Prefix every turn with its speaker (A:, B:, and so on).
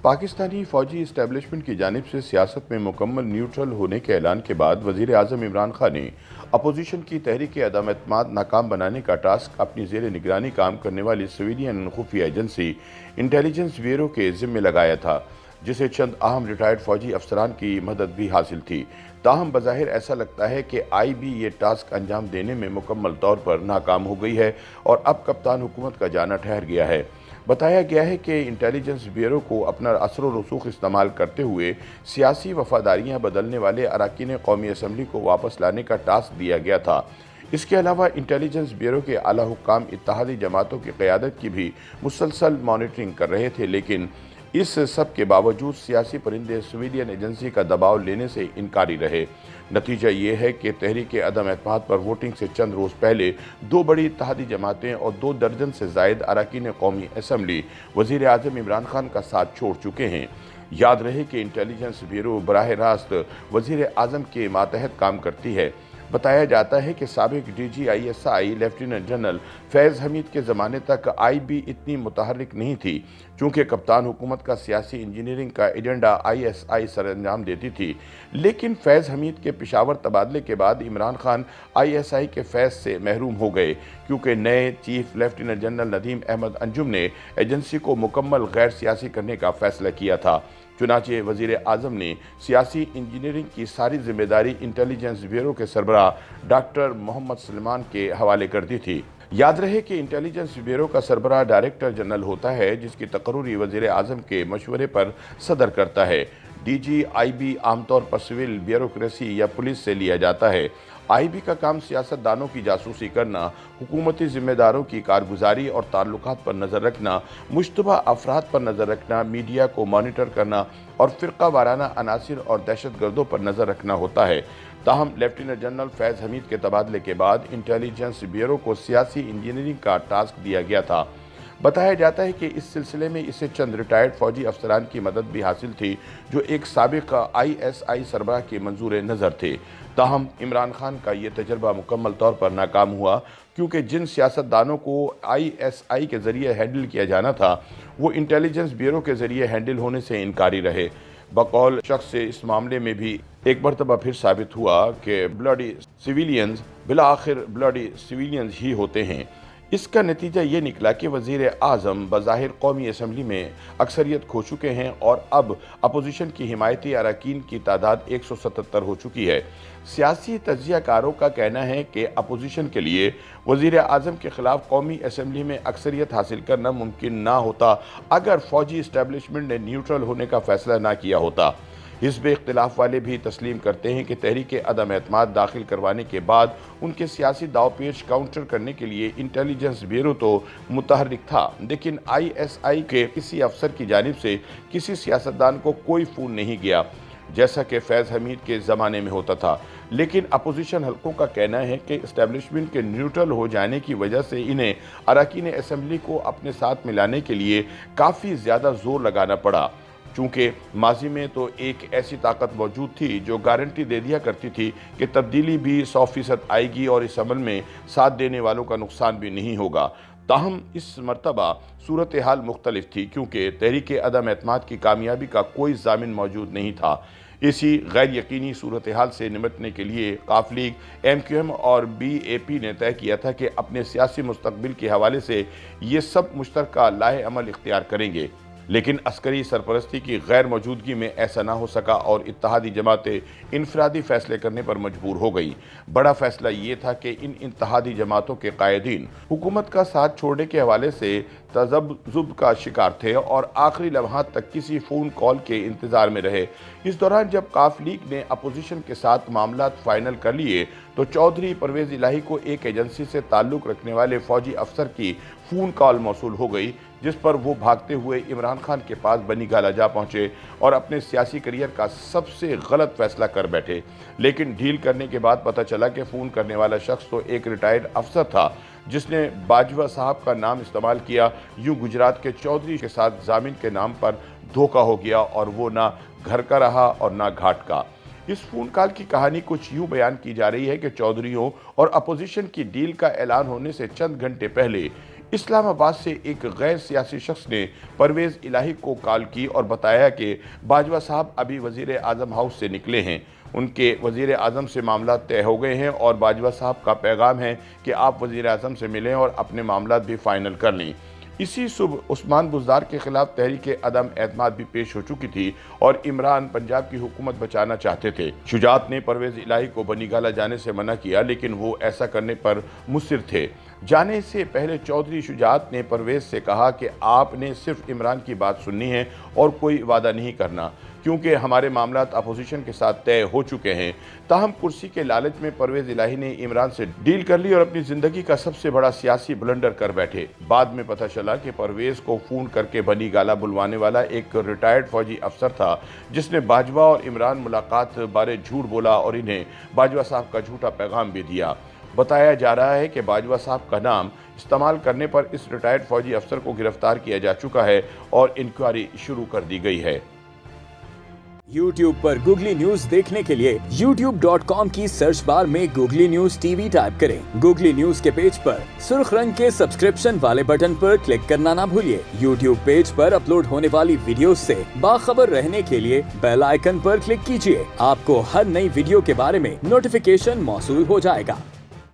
A: पाकिस्तानी फौजी इस्टेब्लिशमेंट की जानिब से सियासत में मुकम्मल न्यूट्रल होने के ऐलान के बाद वज़ीर आज़म इमरान खान ने अपोजिशन की तहरीक अदम एतमाद नाकाम बनाने का टास्क अपनी ज़ेर निगरानी काम करने वाली सिविलियन खुफिया एजेंसी इंटेलिजेंस ब्यूरो के ज़िम्मे लगाया था, जिसे चंद अहम रिटायर्ड फौजी अफसरान की मदद भी हासिल थी। ताहम बज़ाहिर ऐसा लगता है कि IB ये टास्क अंजाम देने में मुकम्मल तौर पर नाकाम हो गई है और अब कप्तान हुकूमत का जाना ठहर गया है। बताया गया है कि इंटेलिजेंस ब्यूरो को अपना असर व रसूख इस्तेमाल करते हुए सियासी वफादारियाँ बदलने वाले अरकान कौमी असम्बली को वापस लाने का टास्क दिया गया था। इसके अलावा इंटेलिजेंस ब्यूरो के आला हुक्काम इत्तेहादी जमातों की क़यादत की भी मुसलसल मॉनिटरिंग कर रहे थे, लेकिन इस सब के बावजूद सियासी परिंदे सिविलियन एजेंसी का दबाव लेने से इनकारी रहे। नतीजा ये है कि तहरीक अदम एतमाद पर वोटिंग से चंद रोज़ पहले दो बड़ी इत्तेहादी जमातें और 2 दर्जन से ज़ायद अरकान कौमी असम्बली वज़ीर आज़म इमरान खान का साथ छोड़ चुके हैं। याद रहे कि इंटेलिजेंस ब्यूरो बराह रास्त वज़ीर आज़म के मातहत काम करती है। बताया जाता है कि साबिक DG/ISI लेफ्टिनेंट जनरल फैज़ हमीद के ज़माने तक IB इतनी मुतहर्रिक नहीं थी, चूँकि कप्तान हुकूमत का सियासी इंजीनियरिंग का एजेंडा ISI सर अंजाम देती थी। लेकिन फैज़ हमीद के पेशावर तबादले के बाद इमरान खान ISI के फैज़ से महरूम हो गए, क्योंकि नए chief lieutenant general Nadeem Ahmed Anjum ने एजेंसी को मुकम्मल गैर सियासी करने का फैसला किया था। चुनांचे वज़ीर आज़म ने सियासी इंजीनियरिंग की सारी जिम्मेदारी इंटेलिजेंस ब्यूरो के सरबराह डॉक्टर मोहम्मद सलमान के हवाले कर दी थी। याद रहे कि इंटेलिजेंस ब्यूरो का सरबराह डायरेक्टर जनरल होता है, जिसकी तकर्री वज़ीर आज़म के मशवरे पर सदर करता है। DG/IB आमतौर पर सिविल ब्यूरोक्रेसी या पुलिस से लिया जाता है। IB का काम सियासतदानों की जासूसी करना, हुकूमती ज़िम्मेदारों की कारगुजारी और ताल्लुकात पर नज़र रखना, मुश्तबा अफराद पर नज़र रखना, मीडिया को मॉनिटर करना और फ़िरका वाराना अनासिर और दहशतगर्दों पर नज़र रखना होता है। ताहम लेफ्टिनेंट जनरल फैज़ हमीद के तबादले के बाद इंटेलिजेंस ब्यूरो को सियासी इंजीनियरिंग का टास्क दिया गया था। बताया जाता है कि इस सिलसिले में इसे चंद रिटायर्ड फौजी अफसरान की मदद भी हासिल थी, जो एक साबिक ISI सरबराह के मंजूर नज़र थे। ताहम इमरान खान का ये तजर्बा मुकम्मल तौर पर नाकाम हुआ, क्योंकि जिन सियासतदानों को ISI के ज़रिए हैंडल किया जाना था, वो इंटेलिजेंस ब्यूरो के ज़रिए हैंडल होने से इनकारी रहे। बकौल शख्स से इस मामले में भी एक मरतबा फिर साबित हुआ कि ब्लडी सिविलियंस बिला आखिर ब्लडी सिविलियंस ही होते हैं। इसका नतीजा ये निकला कि वज़ीर आज़म बज़ाहिर कौमी असम्बली में अक्सरियत खो चुके हैं और अब अपोजिशन की हिमायती अरकान की तादाद 177 हो चुकी है। सियासी तज्ज़ियाकारों का कहना है कि अपोजिशन के लिए वज़ीर आज़म के ख़िलाफ़ कौमी असम्बली में अक्सरियत हासिल करना मुमकिन ना होता अगर फ़ौजी इस्टेब्लिशमेंट ने न्यूट्रल होने का फ़ैसला ना किया होता। हिज़्ब इख्तिलाफ वाले भी तस्लीम करते हैं कि तहरीक अदम एतमाद दाखिल करवाने के बाद उनके सियासी दावपेच काउंटर करने के लिए इंटेलिजेंस ब्यूरो तो मुतहर्रिक था, लेकिन ISI के किसी अफसर की जानिब से किसी सियासतदान को कोई फ़ोन नहीं गया, जैसा कि फैज़ हमीद के ज़माने में होता था। लेकिन अपोजिशन हल्कों का कहना है कि इस्टेब्लिशमेंट के न्यूट्रल हो जाने की वजह से इन्हें अरकान असम्बली को अपने साथ मिलाने के लिए काफ़ी ज़्यादा ज़ोर लगाना पड़ा, चूँकि माजी में तो एक ऐसी ताकत मौजूद थी जो गारंटी दे दिया करती थी कि तब्दीली भी 100% आएगी और इस अमल में साथ देने वालों का नुकसान भी नहीं होगा। ताहम इस मरतबा सूरत हाल मुख्तलिफ थी, क्योंकि तहरीक अदम एतमाद की कामयाबी का कोई ज़ामिन मौजूद नहीं था। इसी गैर यकीनी सूरत हाल से निपटने के लिए काफ लीग, MQM और BAP ने तय किया था कि अपने सियासी मुस्तकबिल के हवाले से ये सब मुश्तरका लाहे अमल इख्तियार करेंगे, लेकिन अस्करी सरपरस्ती की गैर मौजूदगी में ऐसा ना हो सका और इत्तेहादी जमातें इनफरादी फैसले करने पर मजबूर हो गई। बड़ा फैसला ये था कि इन इत्तेहादी जमातों के कायदीन हुकूमत का साथ छोड़ने के हवाले से तज़ब्ज़ुब का शिकार थे और आखिरी लम्हात तक किसी फ़ोन कॉल के इंतज़ार में रहे। इस दौरान जब काफ लीग ने अपोजिशन के साथ मामलात फाइनल कर लिए, तो चौधरी परवेज़ इलाही को एक एजेंसी से ताल्लुक़ रखने वाले फ़ौजी अफसर की फ़ोन कॉल मौसूल हो गई, जिस पर वो भागते हुए इमरान खान के पास बनी गाला जा पहुँचे और अपने सियासी करियर का सबसे गलत फैसला कर बैठे। लेकिन डील करने के बाद पता चला कि फ़ोन करने वाला शख्स तो एक रिटायर्ड अफसर था, जिसने बाजवा साहब का नाम इस्तेमाल किया। यूँ गुजरात के चौधरी के साथ जामिन के नाम पर धोखा हो गया और वो ना घर का रहा और ना घाट का। इस फ़ोन कॉल की कहानी कुछ यूँ बयान की जा रही है कि चौधरियों और अपोजिशन की डील का ऐलान होने से चंद घंटे पहले इस्लामाबाद से एक गैर सियासी शख्स ने परवेज़ इलाही को कॉल की और बताया कि बाजवा साहब अभी वज़ीर आज़म हाउस से निकले हैं। उनके वज़ीर आज़म से मामला तय हो गए हैं और बाजवा साहब का पैगाम है कि आप वज़ीर आज़म से मिलें और अपने मामला भी फ़ाइनल कर लें। इसी सुबह उस्मान बुज़दार के खिलाफ तहरीक अदम एतमाद भी पेश हो चुकी थी और इमरान पंजाब की हुकूमत बचाना चाहते थे। शुजात ने परवेज़ इलाही को बनीगाला जाने से मना किया, लेकिन वो ऐसा करने पर मुसिर थे। जाने से पहले चौधरी शुजात ने परवेज़ से कहा कि आपने सिर्फ इमरान की बात सुननी है और कोई वादा नहीं करना, क्योंकि हमारे मामलात अपोजिशन के साथ तय हो चुके हैं। ताहम कुर्सी के लालच में परवेज़ इलाही ने इमरान से डील कर ली और अपनी ज़िंदगी का सबसे बड़ा सियासी ब्लंडर कर बैठे। बाद में पता चला कि परवेज़ को फ़ोन करके बनी गाला बुलवाने वाला एक रिटायर्ड फौजी अफसर था, जिसने बाजवा और इमरान मुलाकात बारे झूठ बोला और इन्हें बाजवा साहब का झूठा पैगाम भी दिया। बताया जा रहा है कि बाजवा साहब का नाम इस्तेमाल करने पर इस रिटायर्ड फौजी अफसर को गिरफ्तार किया जा चुका है और इंक्वायरी शुरू कर दी गई है।
B: YouTube पर गूगली न्यूज देखने के लिए youtube.com की सर्च बार में गूगली न्यूज टीवी टाइप करें। गूगली न्यूज के पेज पर सुर्ख रंग के सब्सक्रिप्शन वाले बटन पर क्लिक करना ना भूलिए। YouTube पेज पर अपलोड होने वाली वीडियोस से बाखबर रहने के लिए बेल आइकन पर क्लिक कीजिए। आपको हर नई वीडियो के बारे में नोटिफिकेशन मौसूल हो जाएगा।